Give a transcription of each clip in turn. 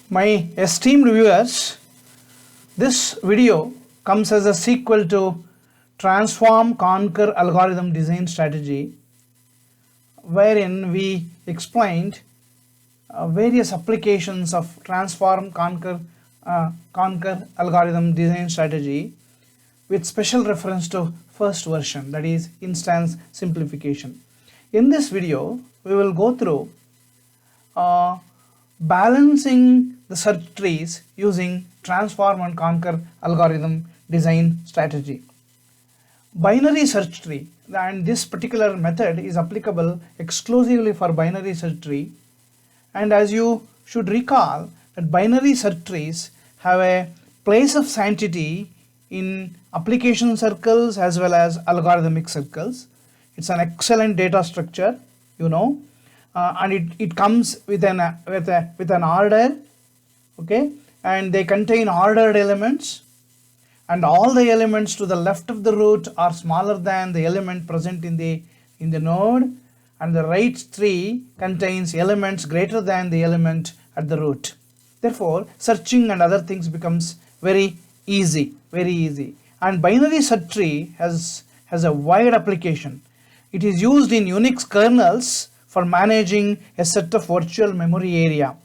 My esteemed viewers, this video comes as a sequel to Transform, Conquer Algorithm Design Strategy, wherein we explained various applications of Transform, Conquer Algorithm Design Strategy with special reference to first version, that is instance simplification. In this video, we will go through balancing the search trees using Transform and Conquer algorithm design strategy. Binary search tree, and this particular method is applicable exclusively for binary search tree, and as you should recall that binary search trees have a place of sanctity in application circles as well as algorithmic circles. It's an excellent data structure, and it comes with an order, okay, and they contain ordered elements, and all the elements to the left of the root are smaller than the element present in the node, and the right tree contains elements greater than the element at the root. Therefore, searching and other things becomes very easy. And binary search tree has a wide application. It is used in Unix kernels for managing a set of virtual memory area.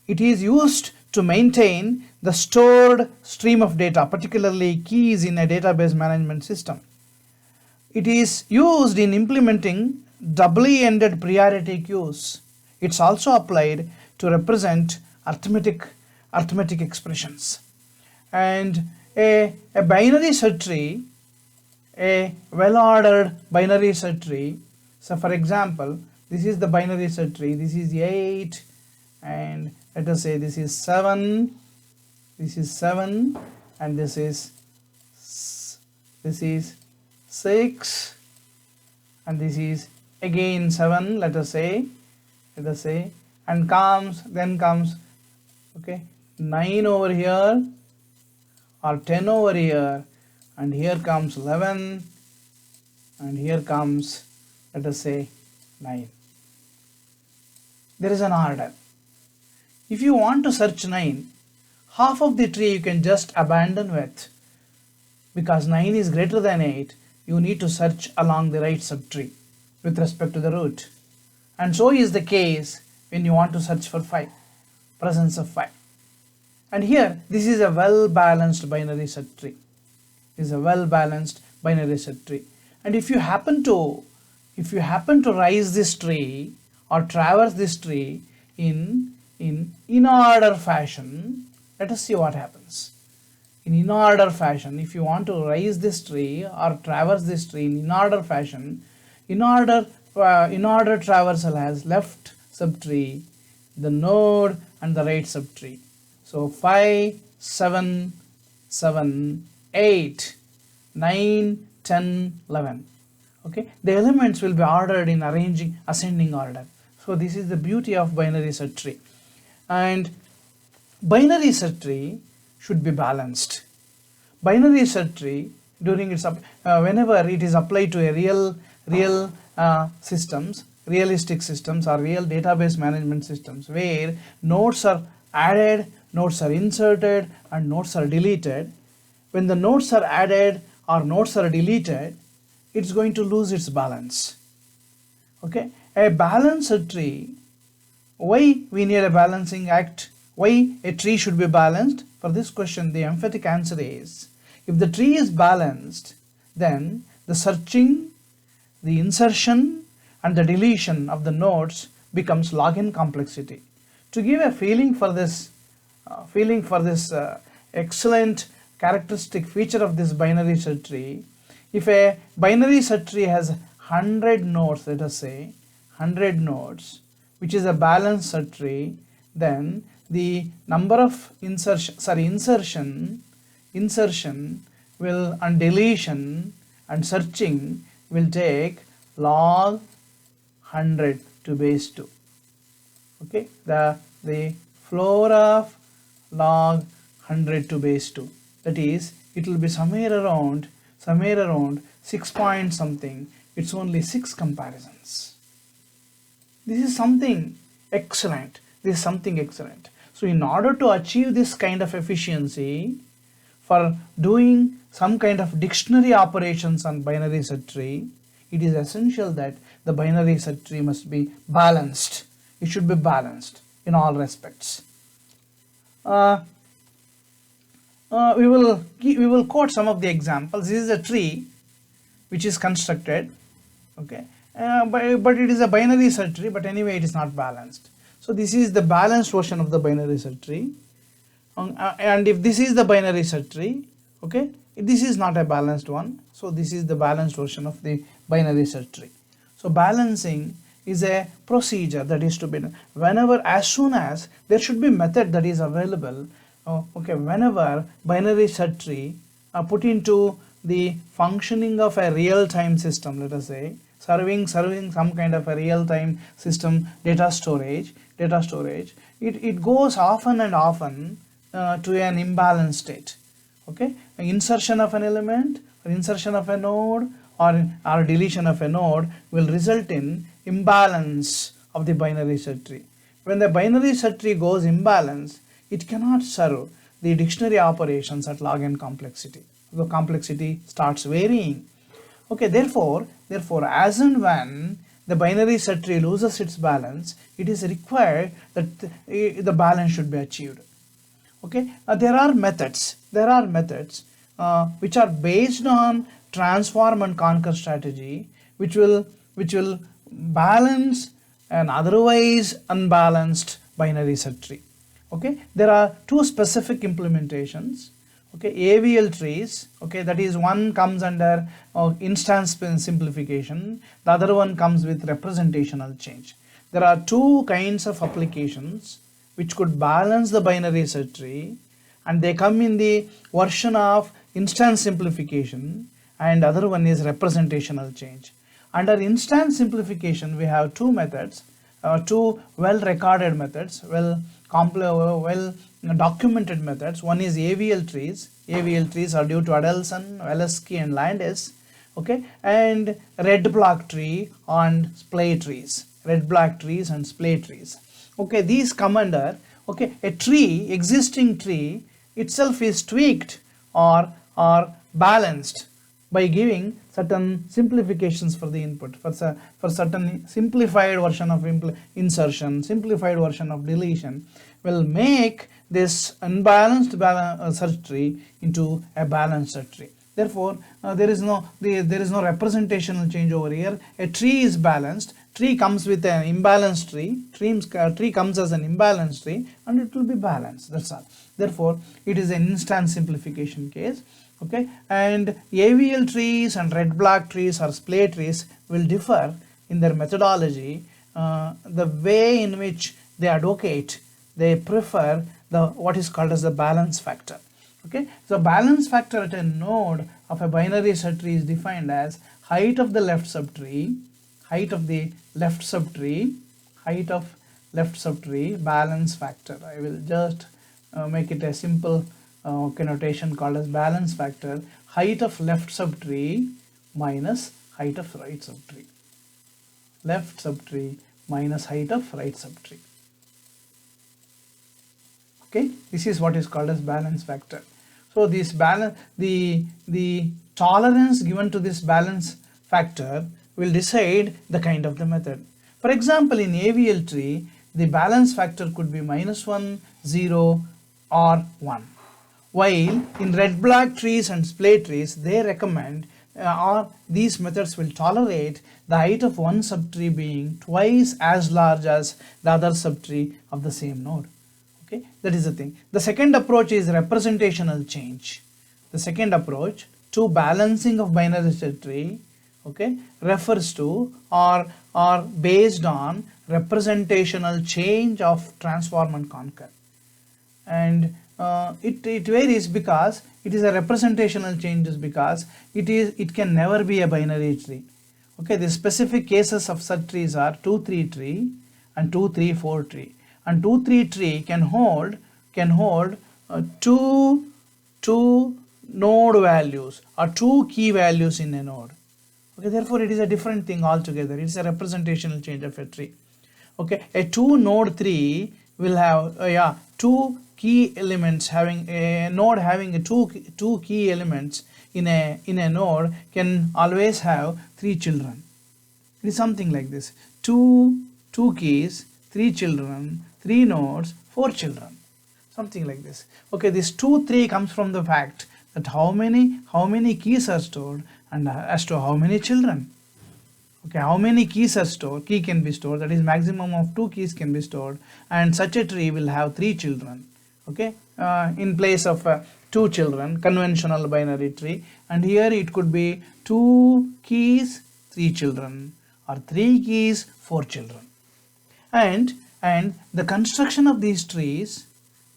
It is used to maintain the stored stream of data, particularly keys in a database management system. It is used in implementing doubly ended priority queues. It's also applied to represent arithmetic expressions. And a binary search tree, a well-ordered binary search tree. So for example, this is the binary search tree. This is 8, and let us say this is 7, and this is 6, and this is again 7, let us say, and then comes okay 9 over here, or 10 over here, and here comes 11, and here comes, let us say, 9. There is an order. If you want to search 9, half of the tree you can just abandon with, because 9 is greater than 8, you need to search along the right subtree with respect to the root. And so is the case when you want to search for 5, presence of 5. And here, this is a well-balanced binary search tree. And if you happen to rise this tree or traverse this tree in order fashion, let us see what happens. In order fashion, if you want to rise this tree or traverse this tree in order fashion, in order traversal has left subtree, the node, and the right subtree. So 5, 7, 8, 9, 10, 11. Okay, the elements will be ordered in ascending order. So this is the beauty of binary search tree. And binary search tree should be balanced. Binary search tree, during its whenever it is applied to a realistic systems or real database management systems where nodes are added, nodes are inserted, and nodes are deleted. When the nodes are added or nodes are deleted, it's going to lose its balance. Okay, a balanced tree. Why we need a balancing act? Why a tree should be balanced? For this question, the emphatic answer is, if the tree is balanced, then the searching, the insertion, and the deletion of the nodes becomes log n complexity. To give a feeling for this excellent characteristic feature of this binary search tree, if a binary search tree has 100 nodes, let us say 100 nodes, which is a balanced search tree, then the number of insertion will, and deletion and searching will take log 100 to base 2. Okay, the floor of log 100 to base 2, that is, it will be somewhere around 6 point something. It's only 6 comparisons. This is something excellent. So in order to achieve this kind of efficiency, for doing some kind of dictionary operations on binary search tree, it is essential that the binary search tree must be balanced. It should be balanced in all respects. We will quote some of the examples. This is a tree which is constructed, okay, but it is a binary search tree, but anyway it is not balanced. So this is the balanced version of the binary search tree, and if this is the binary search tree, okay, this is not a balanced one, so this is the balanced version of the binary search tree. So balancing is a procedure that is to be done whenever, as soon as there should be method that is available, okay, whenever binary search tree put into the functioning of a real-time system, let us say serving some kind of a real-time system data storage, it goes often and often to an imbalanced state. Okay, insertion of an element or insertion of a node or deletion of a node will result in imbalance of the binary search tree. When the binary search tree goes imbalance, it cannot serve the dictionary operations at log n complexity. The complexity starts varying. Okay, therefore as and when the binary search tree loses its balance, it is required that the balance should be achieved. Okay, there are methods which are based on transform and conquer strategy, which will balance an otherwise unbalanced binary search tree. Okay, there are two specific implementations. Okay, AVL trees, okay, that is one comes under instance simplification, the other one comes with representational change. There are two kinds of applications which could balance the binary search tree, and they come in the version of instance simplification, and other one is representational change. Under instance simplification we have two methods, two well recorded methods, well documented methods. One is AVL trees. AVL trees are due to Adelson, Valeski and Landis, okay, and red block tree and splay trees, okay. These come under, okay, a tree, existing tree itself is tweaked or balanced by giving certain simplifications for the input, for certain simplified version of insertion, simplified version of deletion, will make this unbalanced search tree into a balanced search tree. Therefore, there is no representational change over here. A tree is balanced. Tree comes with an imbalanced tree. Tree comes as an imbalanced tree, and it will be balanced. That's all. Therefore, it is an instance simplification case. Okay, and AVL trees and red block trees or splay trees will differ in their methodology, the way in which they advocate, they prefer what is called as the balance factor. Okay, so balance factor at a node of a binary search tree is defined as height of the left subtree, balance factor. I will just make it a simple connotation called as balance factor, height of left subtree minus height of right subtree. Left subtree minus height of right subtree. Okay, this is what is called as balance factor. So this the tolerance given to this balance factor will decide the kind of the method. For example, in AVL tree, the balance factor could be -1, 0 or 1. While in red block trees and splay trees, they recommend or these methods will tolerate the height of one subtree being twice as large as the other subtree of the same node. Okay, that is the thing. The second approach is representational change. The second approach to balancing of binary search tree, okay, refers to or based on representational change of transform and conquer, and it varies because it is a representational changes because it can never be a binary tree. Okay, the specific cases of such trees are 2-3 tree and 2-3-4 tree, and 2-3 tree can hold two node values or two key values in a node. Okay, therefore it is a different thing altogether. It is a representational change of a tree. Okay, a 2 node tree will have two key elements, having a node having two key elements in a node can always have three children. It is something like this: two keys, three children, three nodes, four children, something like this. Okay, this 2 3 comes from the fact that how many keys are stored and as to how many children. Okay, how many keys are stored, key can be stored, that is maximum of 2 keys can be stored, and such a tree will have 3 children. Okay, in place of 2 children, conventional binary tree, and here it could be 2 keys 3 children or 3 keys 4 children. And the construction of these trees,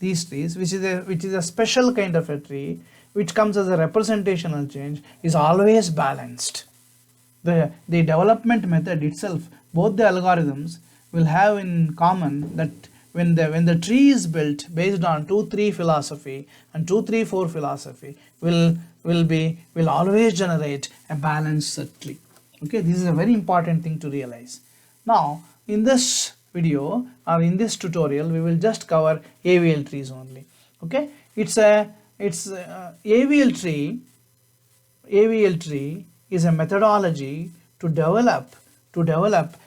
which is a special kind of a tree which comes as a representational change, is always balanced. The development method itself, both the algorithms will have in common that when the tree is built based on 2-3 philosophy and 2-3-4 philosophy will always generate a balanced tree. Okay, this is a very important thing to realize. Now in this video or in this tutorial we will just cover AVL trees only. Okay, it's AVL tree is a methodology to develop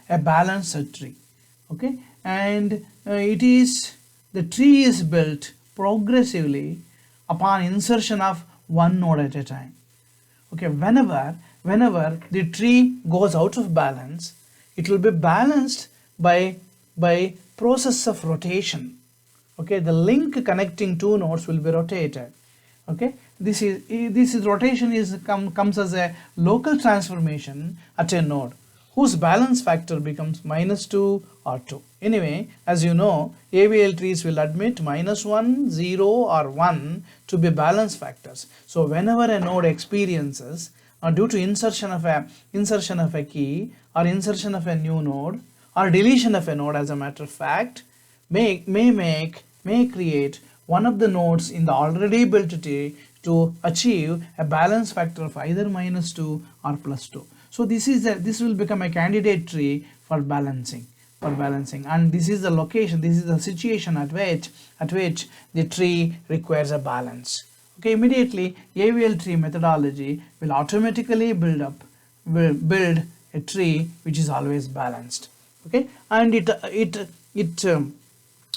a balanced tree. Okay, and the tree is built progressively upon insertion of one node at a time. Okay, whenever the tree goes out of balance, it will be balanced by process of rotation. Okay, the link connecting two nodes will be rotated. Okay, this rotation comes as a local transformation at a node whose balance factor becomes -2 or 2. Anyway, as you know, AVL trees will admit -1, 0 or 1 to be balance factors. So whenever a node experiences due to insertion of a key or insertion of a new node or deletion of a node, as a matter of fact, may create one of the nodes in the already built tree to achieve a balance factor of either -2 or +2. So this will become a candidate tree for balancing, and this is the location, this is the situation at which the tree requires a balance. Okay, immediately AVL tree methodology will automatically build a tree which is always balanced. Okay, and it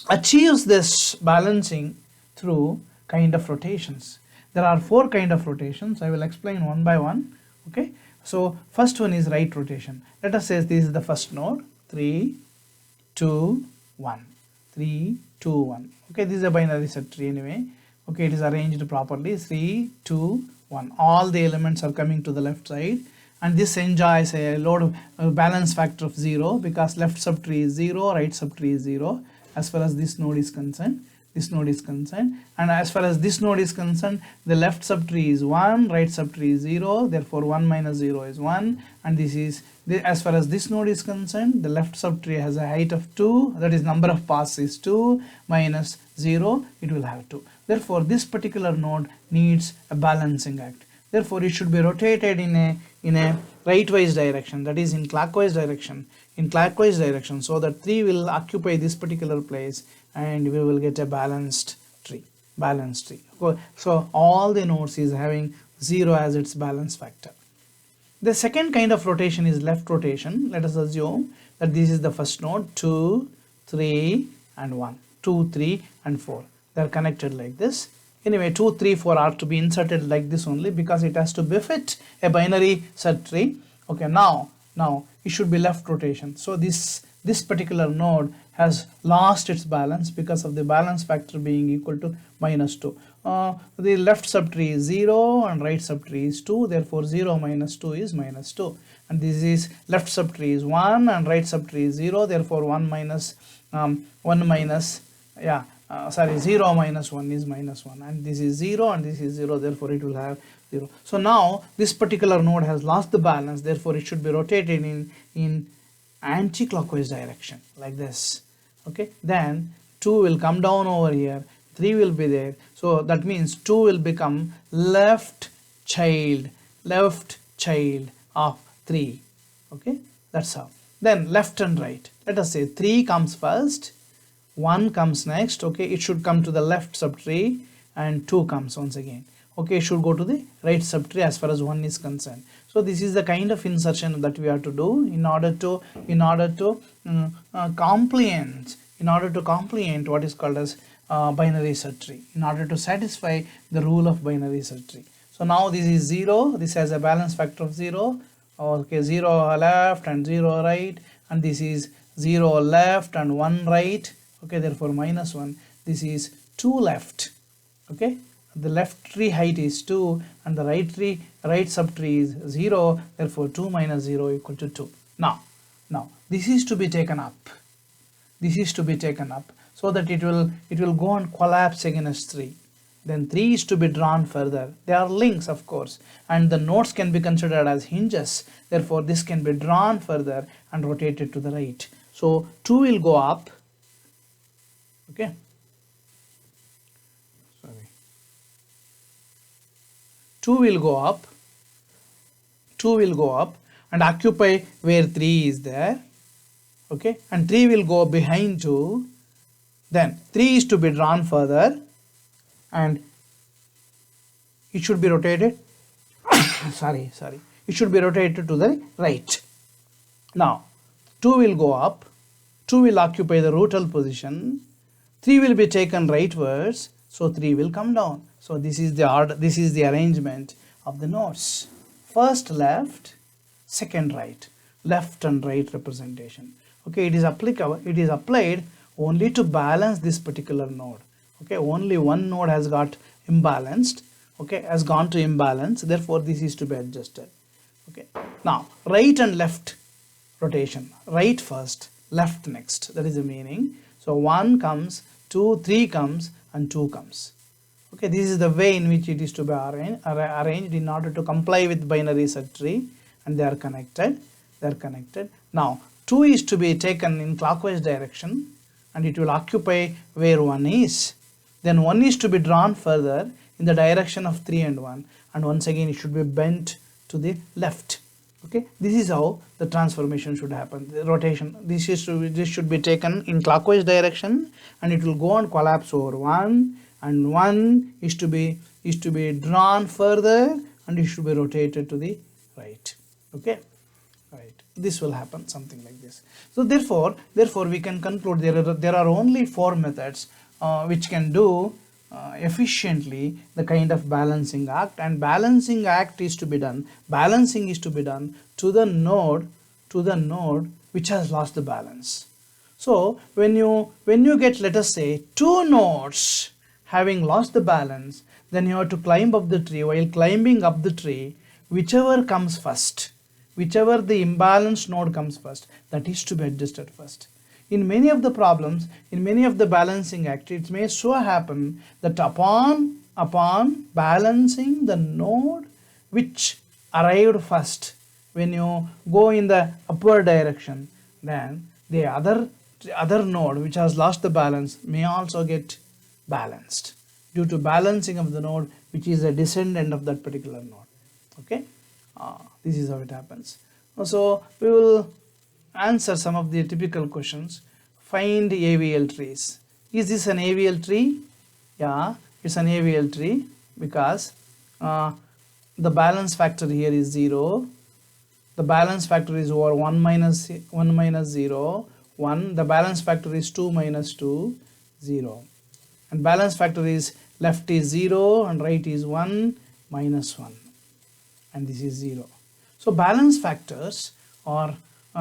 achieves this balancing through kind of rotations. There are 4 kind of rotations. I will explain one by one. Okay, so first one is right rotation. Let us say this is the first node, 3 2 1, 3 2 1. Okay, this is a binary set tree anyway. Okay, it is arranged properly, 3 2 1. All the elements are coming to the left side, and this enjoys a load of balance factor of 0 because left subtree is 0, right subtree is 0 as far as this node is concerned. And as far as this node is concerned, the left subtree is 1, right subtree is 0, therefore 1 minus 0 is 1, and as far as this node is concerned, the left subtree has a height of 2, that is number of paths is 2, minus 0, it will have 2. Therefore this particular node needs a balancing act. Therefore it should be rotated in a rightwise direction, that is in clockwise direction, so that 3 will occupy this particular place and we will get a balanced tree. So all the nodes is having 0 as its balance factor. The second kind of rotation is left rotation. Let us assume that this is the first node, 2 3 and 1, 2 3 and 4, they are connected like this. Anyway, 2 3 4 are to be inserted like this only because it has to befit a binary set tree. Okay, now it should be left rotation. So this particular node has lost its balance because of the balance factor being equal to -2. The left subtree is 0 and right subtree is 2, therefore 0 minus 2 is -2, and this is left subtree is 1 and right subtree is 0, therefore 0 minus 1 is -1, and this is 0 and this is 0, therefore it will have 0. So now this particular node has lost the balance, therefore it should be rotated in anti-clockwise direction like this. Okay, then 2 will come down over here, 3 will be there, so that means 2 will become left child of 3. Okay, that's how. Then left and right, let us say 3 comes first, 1 comes next, okay, it should come to the left subtree, and 2 comes once again. Okay, it should go to the right subtree as far as 1 is concerned. So this is the kind of insertion that we have to do in order to complement what is called as binary search tree, in order to satisfy the rule of binary search tree. So now this is 0, this has a balance factor of 0, okay, 0 left and 0 right, and this is 0 left and 1 right, okay, therefore minus 1. This is 2 left, okay, the left tree height is 2 and the right subtree is 0, therefore 2 minus 0 equal to 2. Now this is to be taken up, so that it will go and collapse against 3. Then 3 is to be drawn further. They are links, of course, and the nodes can be considered as hinges, therefore this can be drawn further and rotated to the right. So 2 will go up, okay, 2 will go up and occupy where 3 is there, okay, and 3 will go behind 2. Then 3 is to be drawn further and it should be rotated it should be rotated to the right. Now 2 will go up, 2 will occupy the rootal position, 3 will be taken rightwards, so 3 will come down. So this is the order, this is the arrangement of the nodes. First left, second right, left and right representation. Okay, it is applicable, it is applied only to balance this particular node. Okay, only one node has got imbalanced, okay, has gone to imbalance, therefore this is to be adjusted. Okay, now right and left rotation, right first, left next, that is the meaning. So 1 comes, 2, 3 comes and 2 comes. Okay, this is the way in which it is to be arranged in order to comply with binary search tree, and they are connected. Now 2 is to be taken in clockwise direction and it will occupy where 1 is. Then 1 is to be drawn further in the direction of 3 and 1, and once again it should be bent to the left. Okay, this is how the transformation should happen, the rotation. This should be taken in clockwise direction and it will go and collapse over 1, and 1 is to be drawn further and it should be rotated to the right. Okay, right, this will happen something like this. So therefore we can conclude there are only 4 methods which can do efficiently the kind of balancing act, and balancing is to be done to the node which has lost the balance. So when you get, let us say, 2 nodes having lost the balance, then you have to climb up the tree. While climbing up the tree, whichever comes first, whichever the imbalanced node comes first, that is to be adjusted first. In many of the problems, in many of the balancing acts, it may so happen that upon balancing the node which arrived first, when you go in the upward direction, then the other node which has lost the balance may also get balanced due to balancing of the node which is a descendant of that particular node. Okay, this is how it happens. So we will answer some of the typical questions. Find AVL trees. Is this an AVL tree? Yeah, it's an AVL tree because the balance factor here is 0. The balance factor is over 1 minus 0, 1. The balance factor is 2 minus 2, 0. And balance factor is left is 0 and right is 1 minus 1. And this is 0. So balance factors are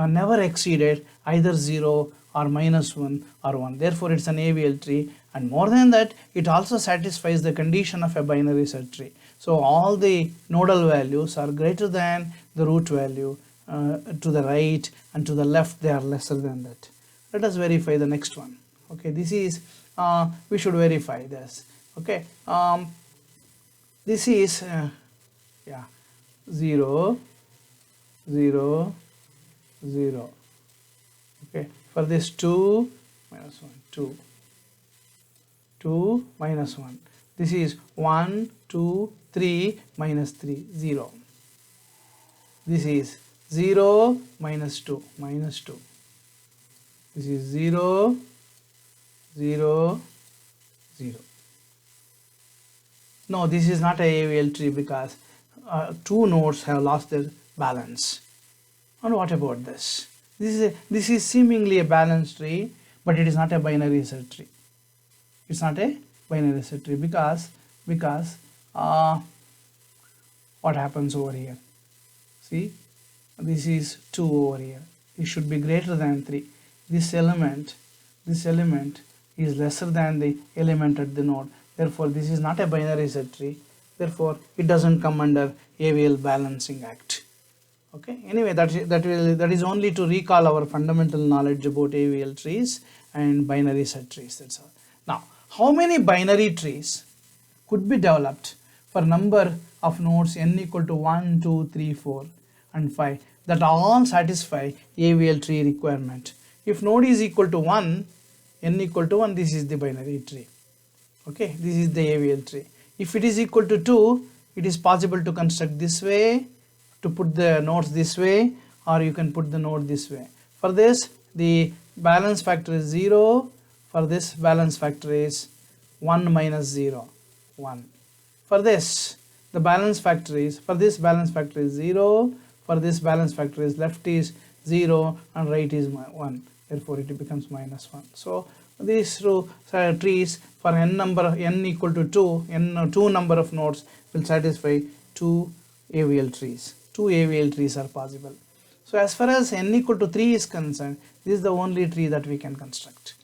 never exceeded either 0 or minus 1 or 1. Therefore it's an AVL tree, and more than that, it also satisfies the condition of a binary search tree. So all the nodal values are greater than the root value to the right, and to the left they are lesser than that. Let us verify the next one. Okay, this is we should verify this. Okay, this is 0 0 0. Okay, for this 2 minus 1, 2 2 minus 1. This is 1 2 3 minus 3, 0. This is 0 minus 2 minus 2. This is 0 0, 0. No, this is not a AVL tree because two nodes have lost their balance. And what about this? This is seemingly a balanced tree, but it is not a binary search tree. It's not a binary search tree because what happens over here? See, this is 2 over here. It should be greater than 3. This element is lesser than the element at the node. Therefore, this is not a binary search tree. Therefore, it doesn't come under AVL balancing act. Okay. Anyway, that is only to recall our fundamental knowledge about AVL trees and binary search trees. That's all. Now, how many binary trees could be developed for number of nodes n equal to 1, 2, 3, 4 and 5 that all satisfy AVL tree requirement? If node is equal to 1, n equal to 1, this is the binary tree. Okay, this is the AVL tree. If it is equal to 2, it is possible to construct this way, to put the nodes this way, or you can put the node this way. For this, the balance factor is 0. For this, balance factor is 1 minus 0, 1. For this, the balance factor is, for this balance factor is 0. For this balance factor is left is 0 and right is 1. Therefore, it becomes minus 1. So, these two trees for n equal to 2, 2 number of nodes will satisfy 2 AVL trees. 2 AVL trees are possible. So as far as n equal to 3 is concerned, this is the only tree that we can construct.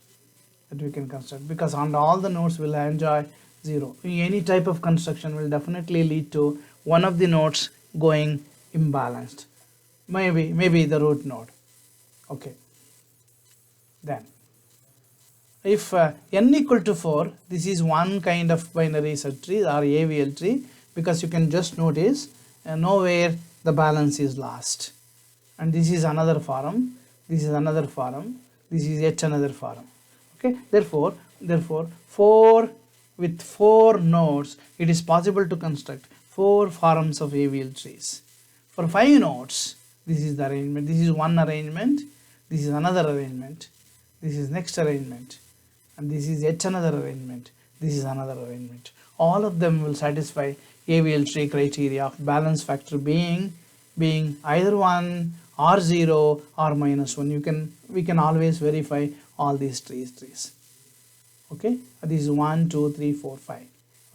Because on all the nodes will enjoy 0. Any type of construction will definitely lead to one of the nodes going imbalanced. Maybe the root node. Okay. Then if n equal to 4, this is one kind of binary search tree or AVL tree, because you can just notice nowhere the balance is lost. And this is another form, this is another form, this is yet another form. Okay, therefore 4 with 4 nodes, it is possible to construct 4 forms of AVL trees. For 5 nodes, this is the arrangement. This is one arrangement, this is another arrangement, this is next arrangement, and this is yet another arrangement, this is another arrangement. All of them will satisfy AVL tree criteria of balance factor being either 1 or 0 or minus 1. We can always verify all these trees. Okay, this is 1, 2, 3, 4, 5.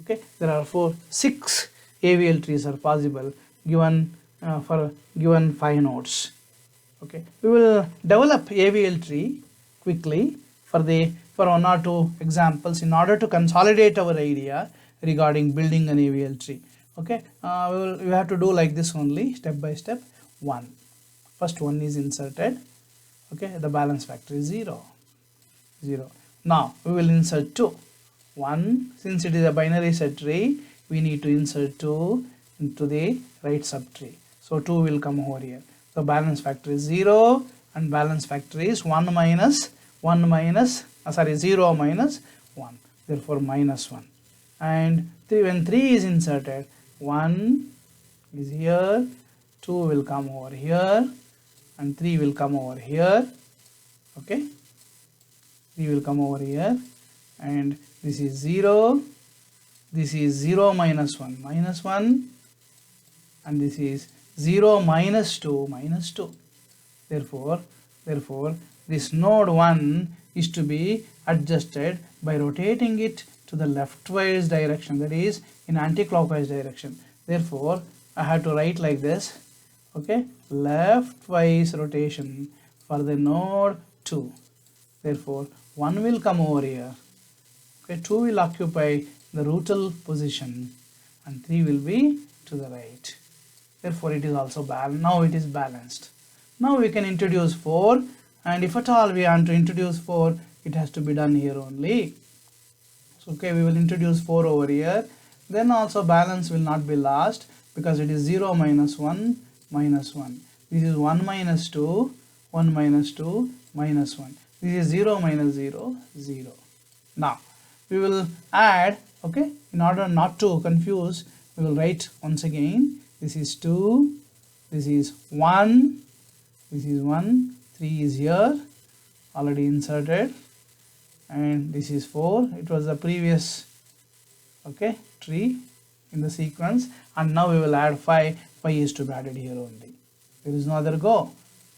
Okay, there are 6 AVL trees are possible given for given 5 nodes. Okay, we will develop AVL tree quickly for one or two examples in order to consolidate our idea regarding building an AVL tree. Okay, we have to do like this only, step by step. First 1 is inserted. Okay, the balance factor is 0. Now we will insert 2. 1, since it is a binary set tree, we need to insert 2 into the right subtree. So 2 will come over here. So balance factor is 0 and balance factor is 0 minus 1. Therefore minus 1. And when 3 is inserted, 1 is here, 2 will come over here, and 3 will come over here. Okay, 3 will come over here, and this is 0, this is 0 minus 1, and this is 0 minus 2, Therefore, this node 1 is to be adjusted by rotating it to the leftwise direction, that is in anti-clockwise direction. Therefore, I have to write like this. Okay, leftwise rotation for the node 2. Therefore, 1 will come over here. Okay, 2 will occupy the rootal position and 3 will be to the right. Therefore, it is also balanced. Now it is balanced. Now we can introduce 4, and if at all we want to introduce 4, it has to be done here only. So, okay, we will introduce 4 over here. Then also balance will not be lost because it is 0 minus 1 minus 1. This is 1 minus 2, 1 minus 2 minus 1. This is 0 minus 0, 0. Now we will add, okay, in order not to confuse, we will write once again. This is 2, this is 1, this is 1, 3 is here, already inserted, and this is 4. It was the previous tree in the sequence, and now we will add 5. 5 is to be added here only. There is no other go.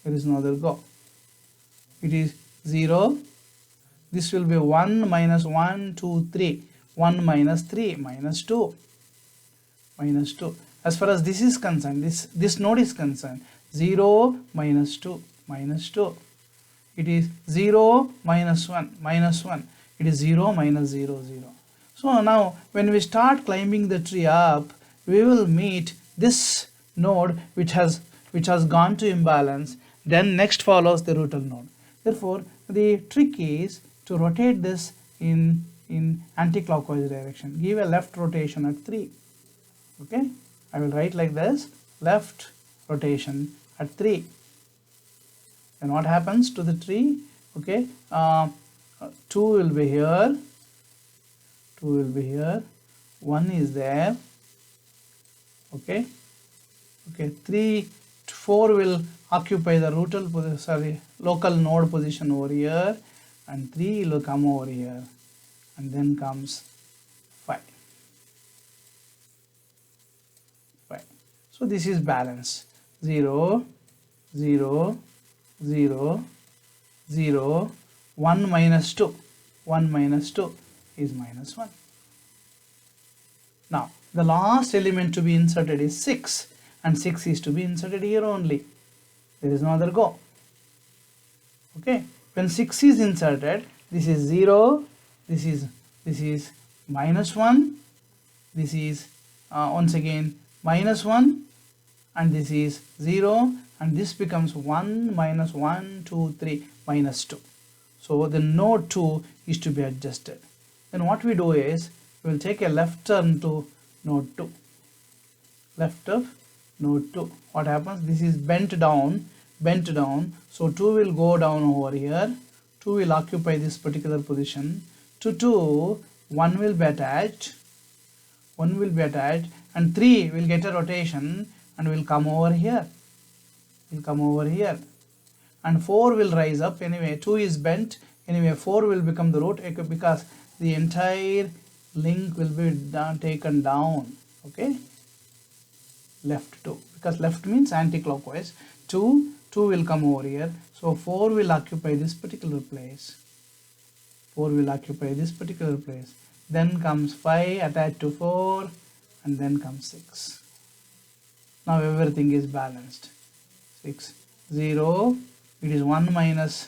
There is no other go. It is 0. This will be 1 minus 1, 2, 3. 1 minus 3 minus 2. Minus 2. As far as this is concerned, this node is concerned, 0 minus 2 minus 2. It is 0 minus 1 minus 1. It is 0 minus 0 0. So now when we start climbing the tree up, we will meet this node which has gone to imbalance. Then next follows the rootal node. Therefore the trick is to rotate this in anti-clockwise direction. Give a left rotation at 3. Okay, I will write like this: left rotation at 3. And what happens to the tree? Okay, 2 will be here, 2 will be here, 1 is there. Okay, 4 will occupy the local node position over here, and 3 will come over here, and then comes 5. So this is balance: 0 0 0 0 1 minus 2. 1 minus 2 is minus 1. Now the last element to be inserted is 6, and 6 is to be inserted here only. There is no other go. Okay, when 6 is inserted, this is 0, this is minus 1, this is once again minus 1, and this is 0, and this becomes 1 minus 1 2 3 minus 2. So the node 2 is to be adjusted. Then what we do is we will take a left turn to node 2. Left of node 2. What happens? This is bent down. So 2 will go down over here. 2 will occupy this particular position. To 2, 1 will be attached. 1 will be attached, and 3 will get a rotation and will come over here. Will come over here, and 4 will rise up. Anyway, 2 is bent. Anyway, 4 will become the root because the entire link will be taken down. Okay, left 2, because left means anti-clockwise. 2 will come over here. So 4 will occupy this particular place. 4 will occupy this particular place. Then comes 5 attached to 4, and then comes 6. Now everything is balanced. 6 0. It is 1 minus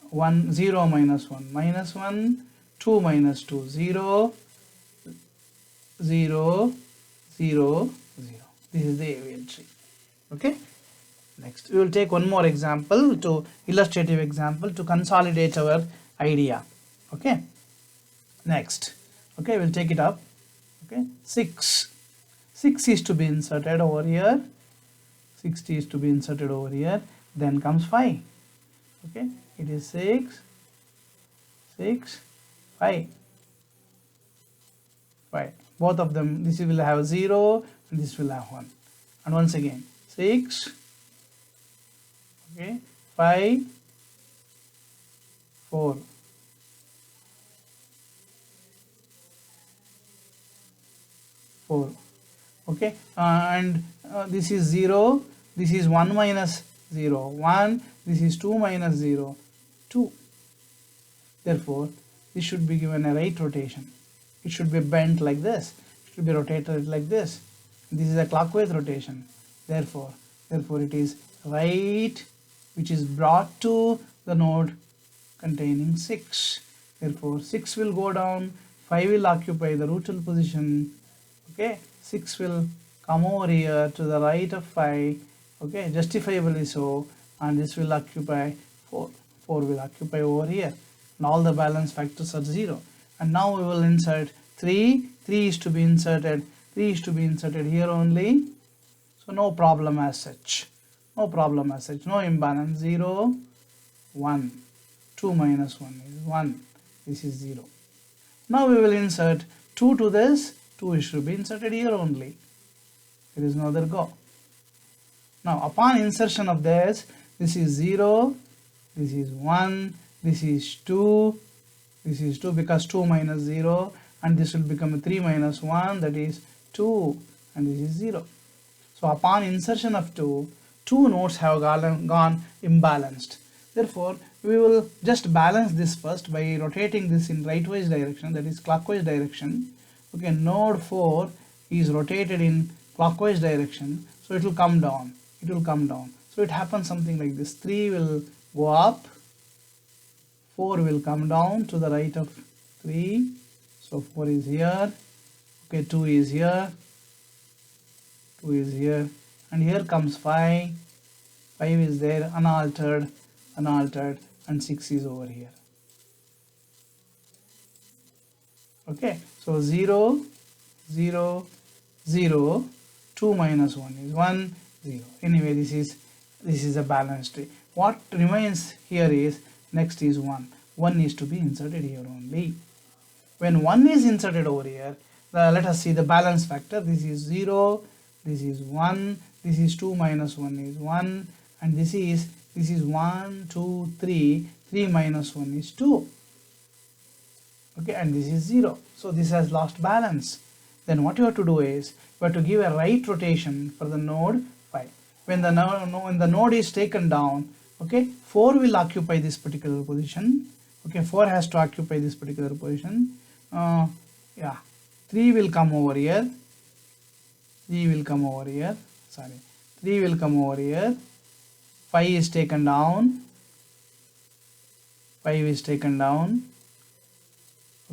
1 0 minus 1 minus 1, 2 minus 2 0 0 0 0. This is the AVL tree. Okay, next we will take one more example, to illustrative example, to consolidate our idea. Okay, next, okay, we'll take it up. Okay, 6 is to be inserted over here. 6 is to be inserted over here. Then comes 5. Okay, it is 6 5. Both of them, this will have 0 and this will have 1. And once again 6, okay, 5 4. Okay, and this is 0, this is 1 minus 0 1, this is 2 minus 0 2. Therefore this should be given a right rotation. It should be bent like this. It should be rotated like this. This is a clockwise rotation. Therefore it is right, which is brought to the node containing 6. Therefore 6 will go down, 5 will occupy the rootal position. Okay, 6 will come over here to the right of 5. Okay, justifiably so, and this will occupy 4. 4 will occupy over here, and all the balance factors are 0. And now we will insert 3. 3 is to be inserted. 3 is to be inserted here only. So no problem as such. No problem as such. No imbalance. 0 1. 2 minus 1 is 1. This is 0. Now we will insert 2 to this. 2 is to be inserted here only. There is no other go. Now upon insertion of this is 0, this is 1, this is 2, This is 2 because 2 minus 0, and this will become 3 minus 1, that is 2, and this is 0. So upon insertion of 2, two nodes have gone imbalanced. Therefore, we will just balance this first by rotating this in rightwise direction, that is clockwise direction. Okay, node 4 is rotated in clockwise direction, so it will come down. It will come down. So it happens something like this. 3 will go up, 4 will come down to the right of 3. So 4 is here. Okay, 2 is here. 2 is here, and here comes 5. 5 is there, unaltered, and 6 is over here. Okay, so 0, 0, 0, 2 minus 1 is 1, 0. Anyway, this is a balanced tree. What remains here is, next is 1. 1 is to be inserted here only. When 1 is inserted over here, let us see the balance factor. This is 0, this is 1, this is 2 minus 1 is 1, and this is 1, 2, 3, 3 minus 1 is 2. Okay, and this is 0. So this has lost balance. Then what you have to do is, you have to give a right rotation for the node 5. When the node is taken down, okay, 4 will occupy this particular position. Okay, 4 has to occupy this particular position. 3 will come over here. 3 will come over here. 3 will come over here. 5 is taken down. 5 is taken down.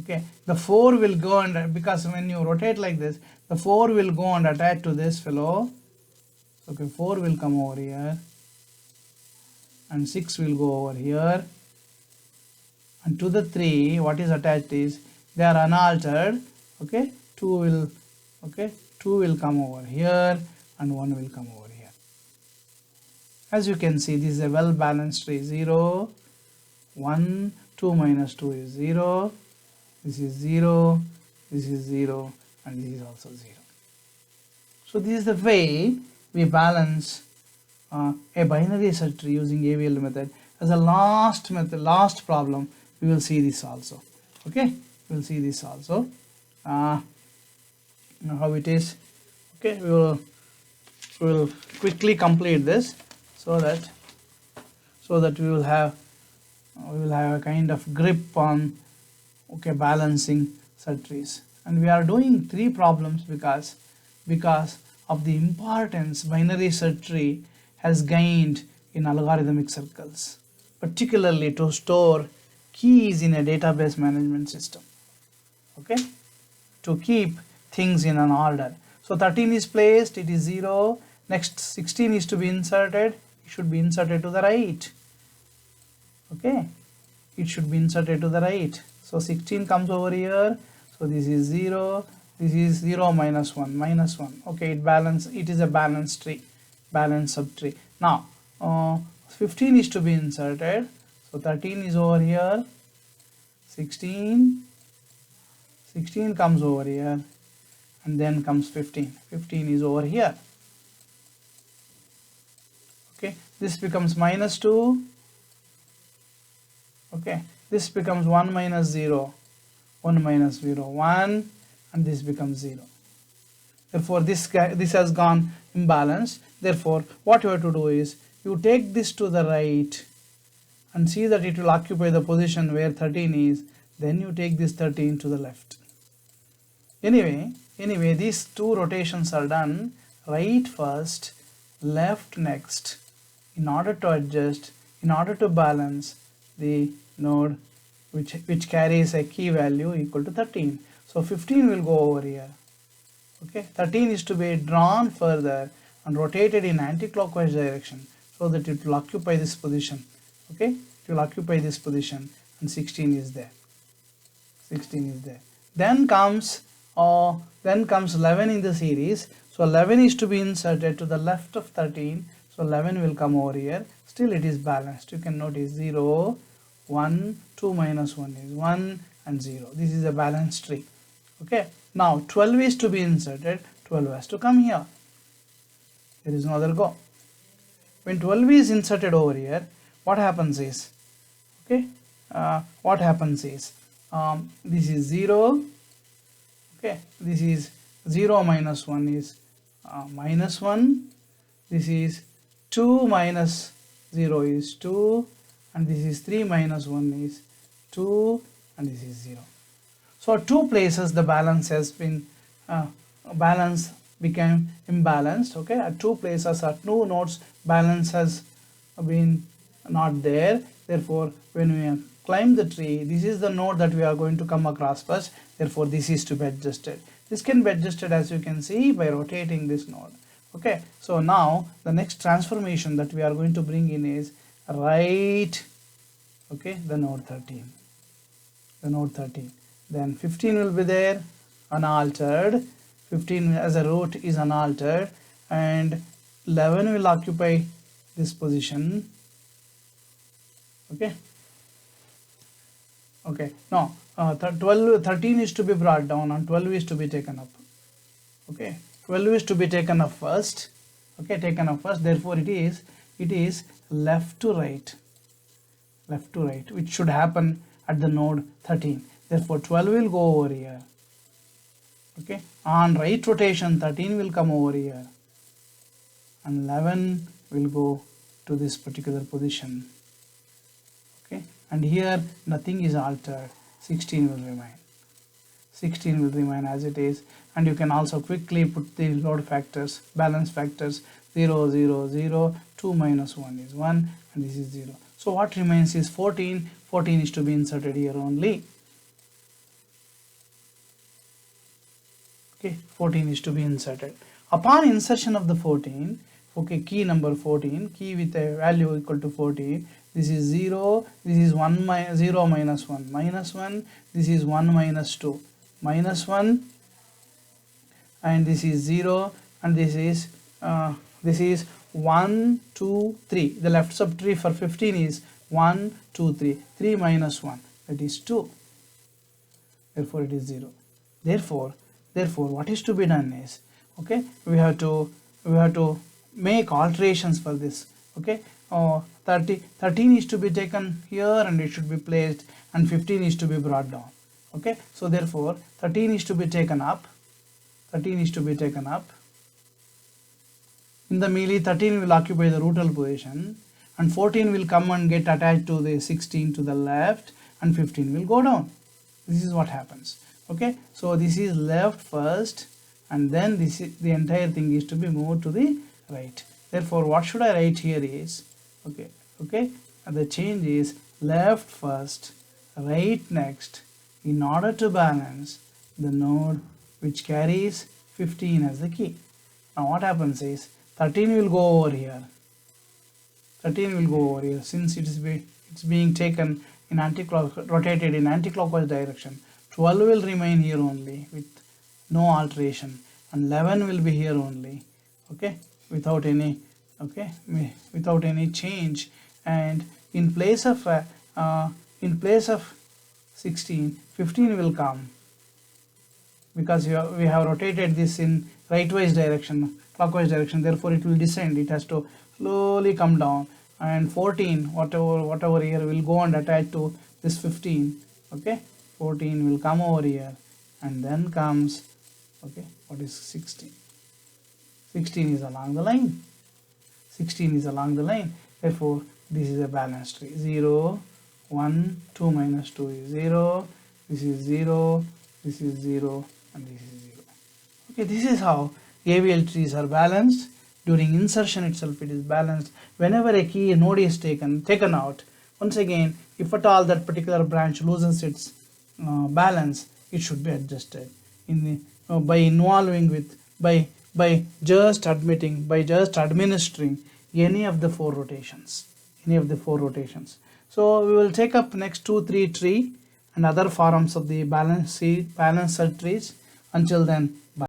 Okay, the 4 will go and, because when you rotate like this, the 4 will go and attach to this fellow. Okay, 4 will come over here, and 6 will go over here, and to the 3 what is attached is, they are unaltered. Okay, 2 will come over here, and 1 will come over here. As you can see, this is a well balanced tree. 0, 1, 2 minus 2 is 0, this is 0, this is 0, and this is also 0. So this is the way we balance a binary search tree using AVL method. As a last problem, we will see this also. Okay, we will see this also. How it is. Okay, we will quickly complete this so that we will have a kind of grip on, okay, balancing search trees. And we are doing 3 problems because of the importance binary search tree has gained in algorithmic circles, particularly to store keys in a database management system. Okay, to keep things in an order. So 13 is placed, it is 0. Next 16 is to be inserted. It should be inserted to the right. Okay, it should be inserted to the right. So 16 comes over here. So this is 0. This is 0 minus 1, minus 1. Okay, it is a balanced tree, balanced subtree. Now 15 is to be inserted. So 13 is over here. 16 comes over here, and then comes 15. 15 is over here. Okay, this becomes minus 2. Okay, this becomes 1 minus 0. 1 minus 0, 1, and this becomes 0. Therefore, this has gone imbalanced. Therefore, what you have to do is, you take this to the right and see that it will occupy the position where 13 is. Then you take this 13 to the left. Anyway, these 2 rotations are done. Right first, left next, in order to adjust, in order to balance the node which carries a key value equal to 13. So 15 will go over here. Okay, 13 is to be drawn further and rotated in anti-clockwise direction so that it will occupy this position. Okay, it will occupy this position, and 16 is there. 16 is there. Then comes 11 in the series. So 11 is to be inserted to the left of 13. So 11 will come over here. Still it is balanced. You can notice 0, 1, 2 minus 1 is 1, and 0. This is a balanced tree. Okay. Now 12 is to be inserted. 12 has to come here. There is no other go. When 12 is inserted over here, what happens is, okay, this is 0, okay, this is 0 minus 1 is minus 1, this is 2 minus 0 is 2, and this is 3 minus 1 is 2, and this is 0. So at two places the balance has been balance became imbalanced. Okay, at two places, at two nodes, balance has been not there. Therefore, when we climb the tree, this is the node that we are going to come across first. Therefore, this is to be adjusted. This can be adjusted, as you can see, by rotating this node. Okay, so now the next transformation that we are going to bring in is right, okay, the node 13. The node 13. Then 15 will be there, unaltered. 15 as a root is unaltered, and 11 will occupy this position. Okay. Okay. Now 13 is to be brought down, and 12 is to be taken up. Okay. 12 is to be taken up first. Okay, taken up first. Therefore, it is left to right. Left to right, which should happen at the node 13. Therefore, 12 will go over here. Okay, on right rotation, 13 will come over here, and 11 will go to this particular position. Okay, and here nothing is altered. 16 will remain. 16 will remain as it is, and you can also quickly put the load factors, balance factors. 0, 0, 0, 2 minus 1 is 1, and this is 0. So what remains is 14. 14 is to be inserted here only. Okay, 14 is to be inserted. Upon insertion of the 14, okay, key number 14, key with a value equal to 14, this is 0, this is 0 minus 1, minus 1, this is 1 minus 2, minus 1, and this is 0, and this is 1, 2, 3. The left subtree for 15 is 1, 2, 3. 3 minus 1, that is 2. Therefore, it is 0. Therefore, what is to be done is, okay, we have to make alterations for this. Okay, 13 is to be taken here, and it should be placed, and 15 is to be brought down. Okay, so therefore 13 is to be taken up. 13 is to be taken up. In the melee, 13 will occupy the rootal position, and 14 will come and get attached to the 16 to the left, and 15 will go down. This is what happens. Okay, so this is left first, and then this is, the entire thing is to be moved to the right. Therefore, what should I write here is, okay, and the change is left first, right next, in order to balance the node which carries 15 as the key. Now what happens is 13 will go over here. 13 will go over here, since it's being taken in rotated in anti-clockwise direction. 12 will remain here only with no alteration, and 11 will be here only, okay, without any change. And in place of 16, 15 will come, because we have rotated this in rightwise direction, clockwise direction. Therefore, it will descend. It has to slowly come down, and 14, whatever here, will go and attach to this 15. Okay, 14 will come over here, and then comes, okay, what is 16? 16 is along the line. 16 is along the line. Therefore, this is a balanced tree. 0, 1, 2 minus 2 is 0. This is 0. This is 0, and this is 0. Okay, this is how AVL trees are balanced. During insertion itself, it is balanced. Whenever a key node is taken out, once again, if at all that particular branch loses its balance, it should be adjusted by just administering any of the four rotations. So we will take up next 2-3 tree and other forms of the balance set trees. Until then, bye.